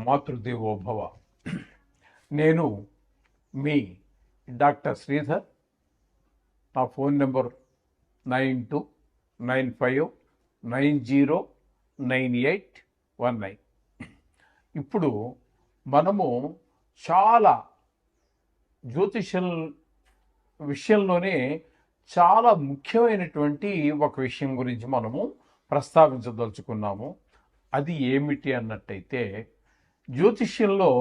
మాతృదేవోభవ. నేను మీ డాక్టర్ శ్రీధర్. నా phone number 9295909819. ఇప్పుడు మనము చాలా జ్యోతిషం విషయంలోనే చాలా ముఖ్యమైనటువంటి ఒక విషయం గురించి మనము ప్రస్తావించదలుచుకున్నాము. అది ఏమిటి అన్నట్టయితే, జ్యోతిష్యంలో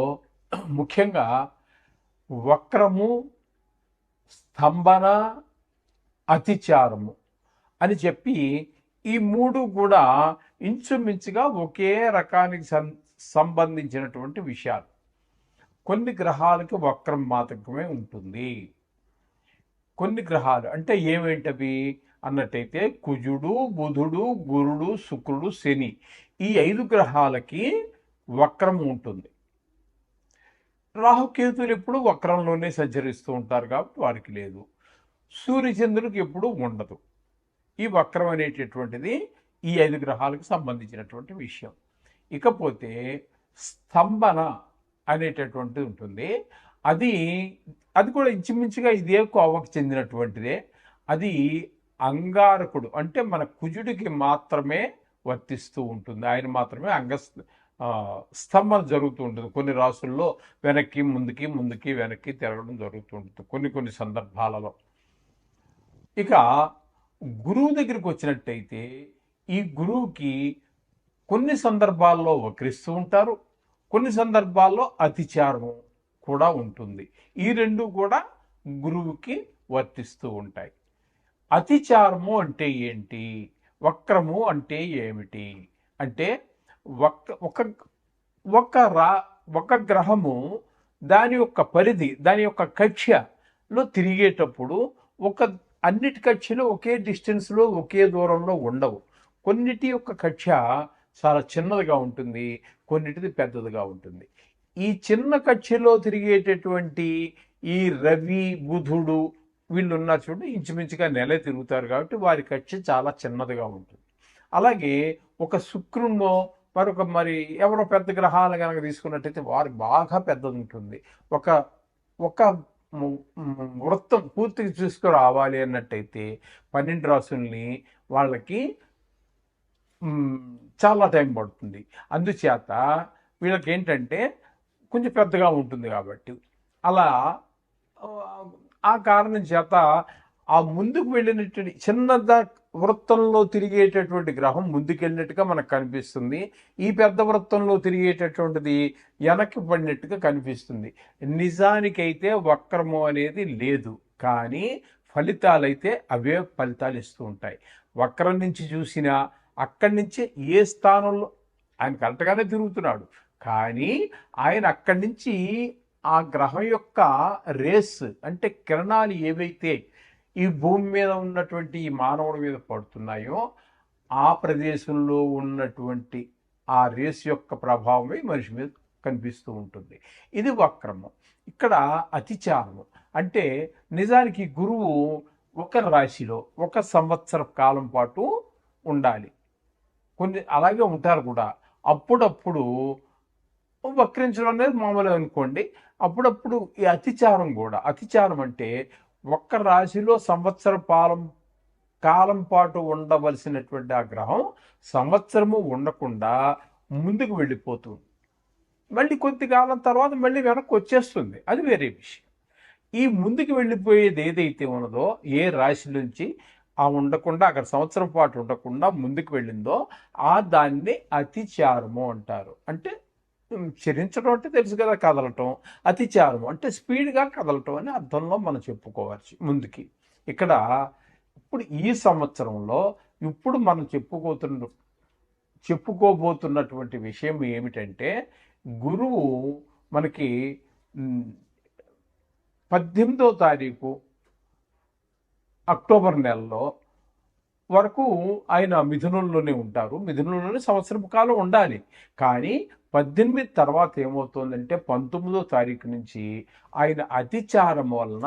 ముఖ్యంగా వక్రము, స్తంభన, అతిచారము అని చెప్పి ఈ మూడు కూడా ఇంచుమించుగా ఒకే రకానికి సంబంధించినటువంటి విషయాలు. కొన్ని గ్రహాలకి వక్రం మాత్రమే ఉంటుంది. కొన్ని గ్రహాలు అంటే ఏమేంటవి అన్నట్టయితే కుజుడు, బుధుడు, గురుడు, శుక్రుడు, శని, ఈ 5 గ్రహాలకి వక్రం ఉంటుంది. రాహుకేతులు ఎప్పుడు వక్రంలోనే సంచరిస్తూ ఉంటారు కాబట్టి వారికి లేదు. సూర్యచంద్రుడికి ఎప్పుడు ఉండదు. ఈ వక్రం అనేటటువంటిది ఈ 5 గ్రహాలకు సంబంధించినటువంటి విషయం. ఇకపోతే స్తంభన అనేటటువంటిది ఉంటుంది. అది కూడా ఇంచుమించుగా ఇదే కోవకు చెందినటువంటిదే. అది అంగారకుడు అంటే మన కుజుడికి మాత్రమే వర్తిస్తూ ఉంటుంది. ఆయన మాత్రమే స్తంభన జరుగుతూ ఉంటుంది. కొన్ని రాసుల్లో వెనక్కి ముందుకి ముందుకి వెనక్కి తిరగడం జరుగుతూ ఉంటుంది కొన్ని సందర్భాలలో. ఇక గురువు దగ్గరికి వచ్చినట్టయితే, ఈ గురువుకి కొన్ని సందర్భాల్లో వక్రిస్తూ ఉంటారు, కొన్ని సందర్భాల్లో అతిచారము కూడా ఉంటుంది. ఈ రెండు కూడా గురువుకి వర్తిస్తూ ఉంటాయి. అతిచారము అంటే ఏంటి, వక్రము అంటే ఏమిటి అంటే, ఒక గ్రహము దాని యొక్క పరిధి, దాని యొక్క కక్ష్యలో తిరిగేటప్పుడు అన్నిటి కక్ష్యలు ఒకే డిస్టెన్స్లో ఒకే దూరంలో ఉండవు. కొన్నిటి యొక్క కక్ష్య చాలా చిన్నదిగా ఉంటుంది, కొన్నిటిది పెద్దదిగా ఉంటుంది. ఈ చిన్న కక్ష్యలో తిరిగేటటువంటి ఈ రవి, బుధుడు వీళ్ళు ఉన్నారు చూడండి, ఇంచుమించుగా నెల తిరుగుతారు కాబట్టి వారి కక్ష్య చాలా చిన్నదిగా ఉంటుంది. అలాగే ఒక శుక్రున్నో మరి ఎవరో పెద్ద గ్రహాలు కనుక తీసుకున్నట్టయితే వారి బాగా పెద్దది ఉంటుంది. ఒక వృత్తం పూర్తిగా చూసుకురావాలి అన్నట్టయితే 12 రాసుల్ని వాళ్ళకి చాలా టైం పడుతుంది. అందుచేత వీళ్ళకి ఏంటంటే కొంచెం పెద్దగా ఉంటుంది కాబట్టి అలా ఆ కారణం చేత ఆ ముందుకు వెళ్ళినటువంటి చిన్న వృత్తంలో తిరిగేటటువంటి గ్రహం ముందుకెళ్ళినట్టుగా మనకు కనిపిస్తుంది. ఈ పెద్ద వృత్తంలో తిరిగేటటువంటిది వెనక్కి పడినట్టుగా కనిపిస్తుంది. నిజానికైతే వక్రము అనేది లేదు, కానీ ఫలితాలైతే అవే ఫలితాలు ఇస్తూ ఉంటాయి. వక్రం నుంచి చూసినా అక్కడి నుంచి ఏ స్థానంలో ఆయన కరెక్ట్గానే తిరుగుతున్నాడు, కానీ ఆయన అక్కడి నుంచి ఆ గ్రహం యొక్క రేస్ అంటే కిరణాలు ఏవైతే ఈ భూమి మీద ఉన్నటువంటి ఈ మానవుడి మీద పడుతున్నాయో ఆ ప్రదేశంలో ఉన్నటువంటి ఆ రేస్ యొక్క ప్రభావమే మనిషి మీద కనిపిస్తూ ఉంటుంది. ఇది వక్రము. ఇక్కడ అతిచారము అంటే నిజానికి గురువు ఒక రాశిలో 1 సంవత్సర కాలం పాటు ఉండాలి. కొన్ని అలాగే ఉంటారు కూడా. అప్పుడప్పుడు వక్రించడం అనేది మామూలు అనుకోండి. అప్పుడప్పుడు ఈ అతిచారం కూడా. అతిచారం అంటే ఒక్క రాశిలో సంవత్సర కాలం పాటు ఉండవలసినటువంటి ఆ గ్రహం సంవత్సరము ఉండకుండా ముందుకు వెళ్ళిపోతుంది. మళ్ళీ కొద్ది కాలం తర్వాత మళ్ళీ వెనక్కి వచ్చేస్తుంది. అది వేరే విషయం. ఈ ముందుకు వెళ్ళిపోయేది ఏదైతే ఉన్నదో, ఏ రాశి నుంచి ఉండకుండా అక్కడ సంవత్సరం పాటు ఉండకుండా ముందుకు వెళ్ళిందో దాన్ని అతిచారము అంటారు. అంటే చరించడం అంటే తెలుసు కదా, కదలటం. అతిచారము అంటే స్పీడ్గా కదలటం అని అర్థంలో మనం చెప్పుకోవచ్చు ముందుకి. ఇక్కడ ఇప్పుడు ఈ సంవత్సరంలో ఇప్పుడు మనం చెప్పుకోబోతున్నటువంటి విషయం ఏమిటంటే, గురువు మనకి 18వ తారీఖు అక్టోబర్ నెలలో వరకు ఆయన మిథునంలోనే ఉంటారు. మిథునంలోనే సంవత్సరం కాలం ఉండాలి. కానీ 18 తర్వాత ఏమవుతుందంటే 19వ తారీఖు నుంచి ఆయన అతిచారం వలన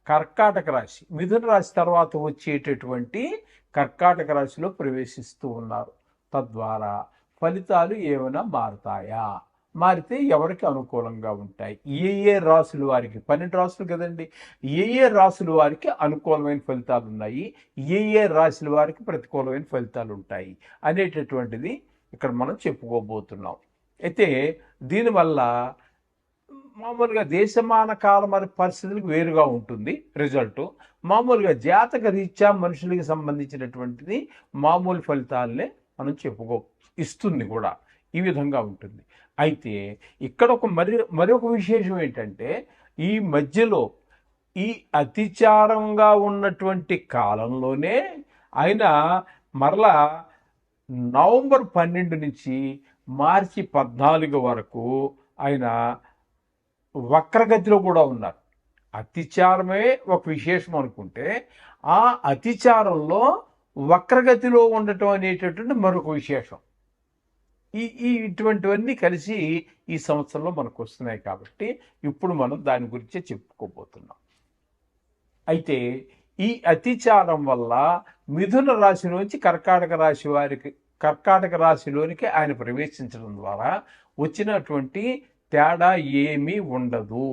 కర్కాటక రాశి, మిథున రాశి తర్వాత వచ్చేటటువంటి కర్కాటక రాశిలో ప్రవేశిస్తూ ఉన్నారు. తద్వారా ఫలితాలు ఏమైనా మారుతాయా? మారితే ఎవరికి అనుకూలంగా ఉంటాయి, ఏ రాసుల వారికి, 12 రాసులు కదండి, ఏ రాసుల వారికి అనుకూలమైన ఫలితాలు ఉన్నాయి, ఏ రాశుల వారికి ప్రతికూలమైన ఫలితాలు ఉంటాయి అనేటటువంటిది ఇక్కడ మనం చెప్పుకోబోతున్నాం. అయితే దీనివల్ల మామూలుగా దేశమాన కాల మరి పరిస్థితులకు వేరుగా ఉంటుంది రిజల్ట్. మామూలుగా జాతక రీత్యా మనుషులకి సంబంధించినటువంటిది మామూలు ఫలితాలనే మనం ఇస్తుంది కూడా, ఈ విధంగా ఉంటుంది. అయితే ఇక్కడ మరొక విశేషం ఏంటంటే, ఈ మధ్యలో ఈ అతిచారంగా ఉన్నటువంటి కాలంలోనే ఆయన మరలా నవంబర్ 12 నుంచి మార్చి 14 వరకు ఆయన వక్రగతిలో కూడా ఉన్నారు. అతిచారమే ఒక విశేషం అనుకుంటే, ఆ అతిచారంలో వక్రగతిలో ఉండటం అనేటటువంటి మరొక విశేషం. ఇటువంటివన్నీ కలిసి ఈ సంవత్సరంలో మనకు వస్తున్నాయి. కాబట్టి ఇప్పుడు మనం దాని గురించే చెప్పుకోబోతున్నాం. అయితే ఈ అతిచారం వల్ల మిథున రాశిలోంచి కర్కాటక రాశిలోనికి ఆయన ప్రవేశించడం ద్వారా వచ్చినటువంటి తేడా ఏమీ ఉండదు.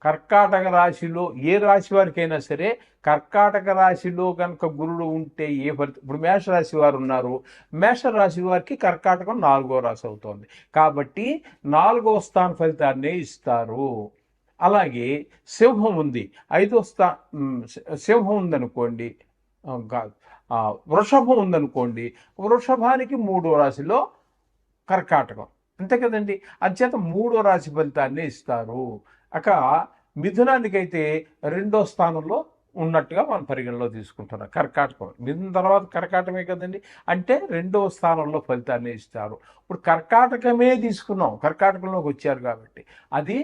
కర్కాటక రాశిలో ఏ రాశి వారికైనా సరే, కర్కాటక రాశిలో కనుక గురుడు ఉంటే ఏ ఫలితం, ఇప్పుడు మేషరాశి వారు ఉన్నారు, మేషరాశి వారికి కర్కాటకం 4వ రాశి అవుతోంది కాబట్టి 4వ స్థాన ఫలితాన్నే ఇస్తారు. అలాగే సింహం ఉంది, 5వ సింహం ఉందనుకోండి, వృషభం ఉందనుకోండి, వృషభానికి 3వ రాశిలో కర్కాటకం, అంతే కదండి. అంచేత 3వ రాశి ఫలితాన్ని ఇస్తారు. మిథునానికైతే 2వ స్థానంలో ఉన్నట్టుగా మనం పరిగణలో తీసుకుంటున్నాం. కర్కాటకం మిథున తర్వాత కర్కాటకమే కదండి, అంటే 2వ స్థానంలో ఫలితాన్ని ఇస్తారు. ఇప్పుడు కర్కాటకమే తీసుకున్నాం, కర్కాటకంలోకి వచ్చారు కాబట్టి అది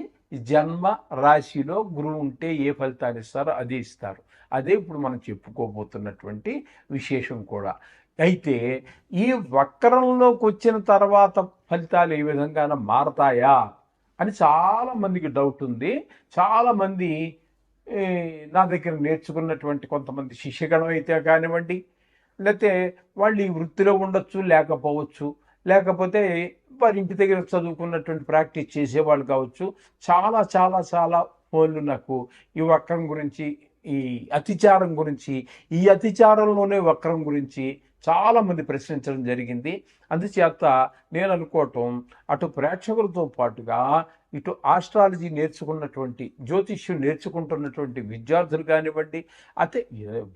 జన్మ రాశిలో గురువు ఉంటే ఏ ఫలితాన్ని ఇస్తారో అది ఇస్తారు. అదే ఇప్పుడు మనం చెప్పుకోబోతున్నటువంటి విశేషం కూడా. అయితే ఈ వక్రంలోకి వచ్చిన తర్వాత ఫలితాలు ఏ విధంగా మారతాయా అని చాలామందికి డౌట్ ఉంది. చాలామంది నా దగ్గర నేర్చుకున్నటువంటి కొంతమంది శిష్యగణం అయితే కానివ్వండి, లేకపోతే వాళ్ళు ఈ వృత్తిలో ఉండొచ్చు, లేకపోవచ్చు, లేకపోతే వారి ఇంటి దగ్గర చదువుకున్నటువంటి ప్రాక్టీస్ చేసేవాళ్ళు కావచ్చు, చాలా చాలా చాలా ఫోన్లు నాకు ఈ వక్రం గురించి, ఈ అతిచారం గురించి, ఈ అతిచారంలోనే వక్రం గురించి చాలామంది ప్రశ్నించడం జరిగింది. అందుచేత నేను అనుకోవటం, అటు ప్రేక్షకులతో పాటుగా ఇటు ఆస్ట్రాలజీ నేర్చుకున్నటువంటి, జ్యోతిష్యం నేర్చుకుంటున్నటువంటి విద్యార్థులు కానివ్వండి, అయితే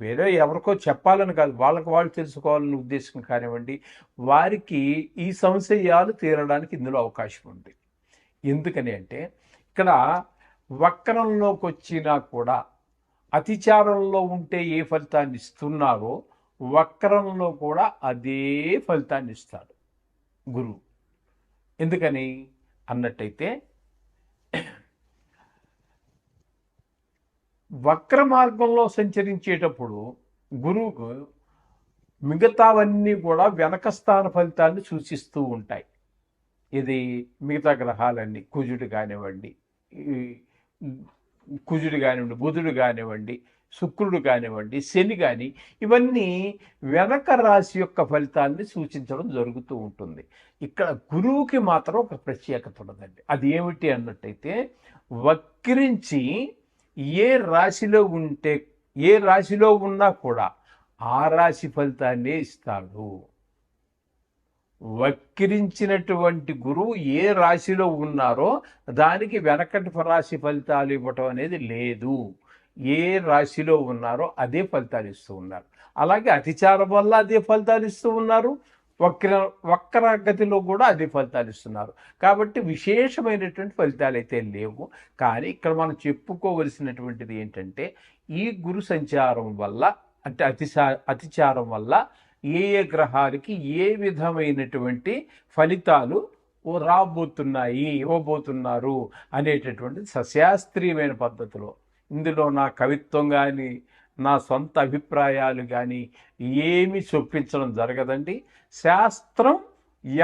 వేరే ఎవరికో చెప్పాలని కాదు, వాళ్ళకి వాళ్ళు తెలుసుకోవాలని ఉద్దేశం కానివ్వండి, వారికి ఈ సంశయాలు తీరడానికి ఇందులో అవకాశం ఉంది. ఎందుకని అంటే, ఇక్కడ వక్రంలోకి వచ్చినా కూడా అతిచారంలో ఉంటే ఏ ఫలితాన్ని ఇస్తున్నారో వక్రంలో కూడా అదే ఫలితాన్ని ఇస్తాడు గురువు. ఎందుకని అన్నట్టయితే, వక్ర మార్గంలో సంచరించేటప్పుడు గురువుకు మిగతావన్నీ కూడా వెనక స్థాన ఫలితాన్ని సూచిస్తూ ఉంటాయి. ఇది మిగతా గ్రహాలన్నీ, కుజుడు కానివ్వండి, బుధుడు కానివ్వండి, శుక్రుడు కానివ్వండి, శని కానీ, ఇవన్నీ వెనక రాశి యొక్క ఫలితాన్ని సూచించడం జరుగుతూ ఉంటుంది. ఇక్కడ గురువుకి మాత్రం ఒక ప్రత్యేకత ఉన్నదండి. అది ఏమిటి అన్నట్టయితే, వక్రించి ఏ రాశిలో ఉన్నా కూడా ఆ రాశి ఫలితాన్నే ఇస్తాడు. వక్రించినటువంటి గురువు ఏ రాశిలో ఉన్నారో దానికి వెనకటి రాశి ఫలితాలు ఇవ్వటం అనేది లేదు. ఏ రాశిలో ఉన్నారో అదే ఫలితాలు ఇస్తూ ఉన్నారు. అలాగే అతిచారం వల్ల అదే ఫలితాలు ఇస్తూ ఉన్నారు, వక్రగతిలో కూడా అదే ఫలితాలు ఇస్తున్నారు. కాబట్టి విశేషమైనటువంటి ఫలితాలు అయితే లేవు. కానీ ఇక్కడ మనం చెప్పుకోవలసినటువంటిది ఏంటంటే, ఈ గురు సంచారం వల్ల, అంటే అతిచారం వల్ల ఏ గ్రహాలకి ఏ విధమైనటువంటి ఫలితాలు ఇవ్వబోతున్నారు అనేటటువంటిది సశాస్త్రీయమైన పద్ధతిలో, ఇందులో నా కవిత్వం కానీ నా సొంత అభిప్రాయాలు కానీ ఏమీ చొప్పించడం జరగదండి. శాస్త్రం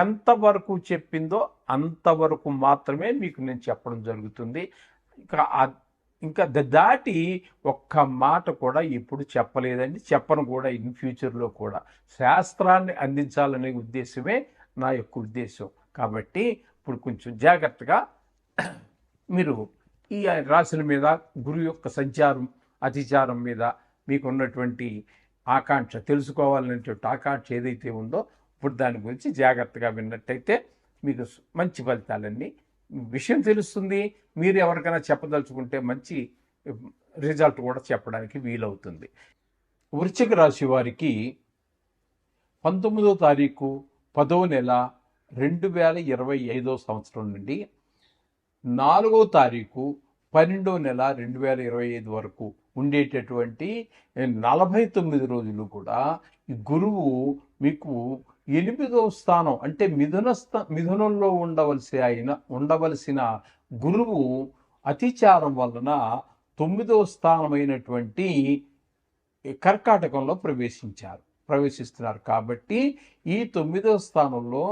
ఎంతవరకు చెప్పిందో అంతవరకు మాత్రమే మీకు నేను చెప్పడం జరుగుతుంది. ఇంకా దాటి ఒక్క మాట కూడా ఎప్పుడు చెప్పలేదండి, చెప్పను కూడా ఇన్ ఫ్యూచర్లో కూడా. శాస్త్రాన్ని అందించాలనే ఉద్దేశమే నా యొక్క ఉద్దేశం. కాబట్టి ఇప్పుడు కొంచెం జాగ్రత్తగా మీరు ఈ రాశుల మీద గురువు యొక్క సంచారం అతిచారం మీద మీకు ఉన్నటువంటి ఆకాంక్ష తెలుసుకోవాలనేటువంటి ఆకాంక్ష ఏదైతే ఉందో ఇప్పుడు దాని గురించి జాగ్రత్తగా విన్నట్టయితే మీకు మంచి ఫలితాలన్నీ విషయం తెలుస్తుంది. మీరు ఎవరికైనా చెప్పదలుచుకుంటే మంచి రిజల్ట్ కూడా చెప్పడానికి వీలవుతుంది. వృశ్చిక రాశి వారికి 19వ తారీఖు 10వ నెల 2025 సంవత్సరం నుండి 4వ తారీఖు 12వ నెల 2025 వరకు ఉండేటటువంటి 49 రోజులు కూడా ఈ గురువు మీకు 8వ స్థానం అంటే మిథునంలో ఉండవలసిన గురువు అతిచారం వలన 9వ స్థానమైనటువంటి కర్కాటకంలో ప్రవేశిస్తున్నారు. కాబట్టి ఈ 9వ స్థానంలో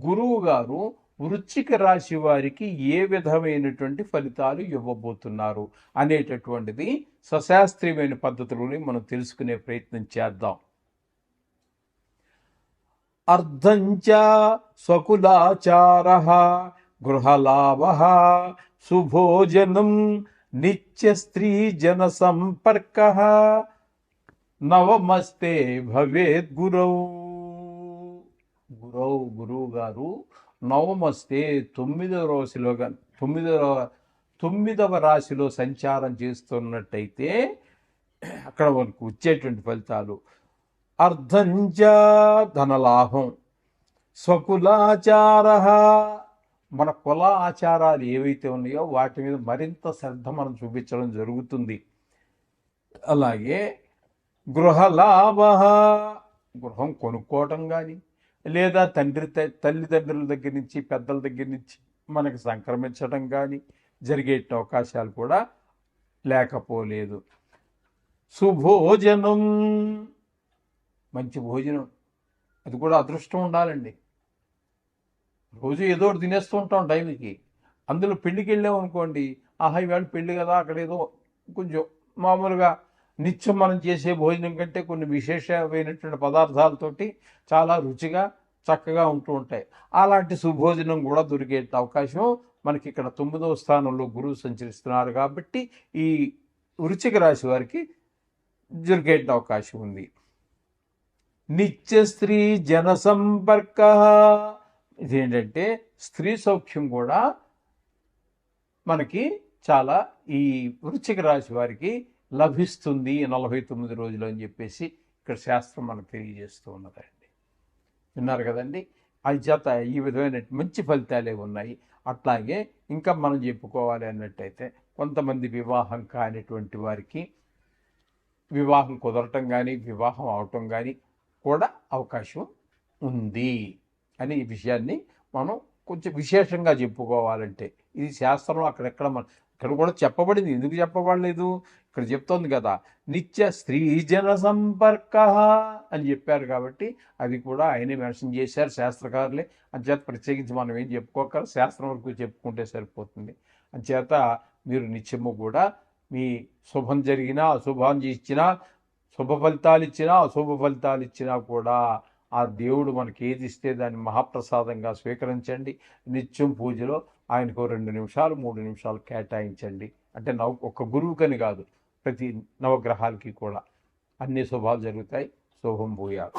గురువు గారు వృశ్చిక రాశి వారికి ఏ విధమైనటువంటి ఫలితాలు ఇవ్వబోతున్నారు అనేటటువంటిది సశాస్త్రీయమైన పద్ధతులని మనం తెలుసుకునే ప్రయత్నం చేద్దాం. అర్ధంచ స్వకులాచార గృహలాభ సుభోజనం నిత్య స్త్రీ జన సంపర్క నవమస్తే భవేద్ గురువు గారు నవమస్తే 9వ రాశిలో సంచారం చేస్తున్నట్టయితే అక్కడ మనకు వచ్చేటువంటి ఫలితాలు అర్ధంచ ధనలాభం స్వకులాచార మన కుల ఆచారాలు ఏవైతే ఉన్నాయో వాటి మీద మరింత శ్రద్ధ మనం చూపించడం జరుగుతుంది. అలాగే గృహలాభ గృహం కొనుక్కోవటం కానీ లేదా తల్లిదండ్రుల దగ్గర నుంచి పెద్దల దగ్గర నుంచి మనకి సంక్రమించడం కానీ జరిగే అవకాశాలు కూడా లేకపోలేదు. సుభోజనం మంచి భోజనం, అది కూడా అదృష్టం ఉండాలండి. రోజు ఏదో ఒకటి తినేస్తూ ఉంటాం టైంకి. అందులో పెళ్ళికి వెళ్ళాం అనుకోండి, ఆహా ఇవాళ పెళ్ళి కదా అక్కడ ఏదో కొంచెం మామూలుగా నిత్యం మనం చేసే భోజనం కంటే కొన్ని విశేషమైనటువంటి పదార్థాలతోటి చాలా రుచిగా చక్కగా ఉంటూ ఉంటాయి. అలాంటి సుభోజనం కూడా దొరికే అవకాశం మనకి ఇక్కడ 9వ స్థానంలో గురువు సంచరిస్తున్నారు కాబట్టి ఈ వృశ్చిక రాశి వారికి దొరికే అవకాశం ఉంది. నిత్య స్త్రీ జన సంపర్క ఇదేంటంటే స్త్రీ సౌఖ్యం కూడా మనకి చాలా ఈ వృశ్చిక రాశి వారికి లభిస్తుంది 49 రోజులు అని చెప్పేసి ఇక్కడ శాస్త్రం మనకు తెలియజేస్తూ ఉన్నదండి. విన్నారు కదండి. చేత ఈ విధమైన మంచి ఫలితాలే ఉన్నాయి. అట్లాగే ఇంకా మనం చెప్పుకోవాలి అన్నట్టయితే కొంతమంది వివాహం కానిటువంటి వారికి వివాహం కుదరటం కానీ వివాహం అవటం కానీ కూడా అవకాశం ఉంది అనే ఈ విషయాన్ని మనం కొంచెం విశేషంగా చెప్పుకోవాలంటే ఇది శాస్త్రంలో అక్కడెక్కడ ఇక్కడ కూడా చెప్పబడింది. ఎందుకు చెప్పబడలేదు? ఇక్కడ చెప్తోంది కదా, నిత్య స్త్రీ జన సంపర్క అని చెప్పారు కాబట్టి అది కూడా ఆయనే మెన్షన్ చేశారు శాస్త్రకారులే. అంచేత ప్రత్యేకించి మనం ఏం చెప్పుకోక శాస్త్రం వరకు చెప్పుకుంటే సరిపోతుంది. అంచేత మీరు నిత్యము కూడా మీ శుభం జరిగినా అశుభం ఇచ్చినా శుభ ఫలితాలు ఇచ్చినా అశుభ ఫలితాలు ఇచ్చినా కూడా ఆ దేవుడు మనకి ఏది ఇస్తే దాన్ని మహాప్రసాదంగా స్వీకరించండి. నిత్యం పూజలో ఆయనకు 2 నిమిషాలు 3 నిమిషాలు కేటాయించండి. అంటే ఒక్క గురువుకని కాదు, ప్రతి నవగ్రహాలకి కూడా అన్ని శుభాలు జరుగుతాయి. శుభం భూయాలు.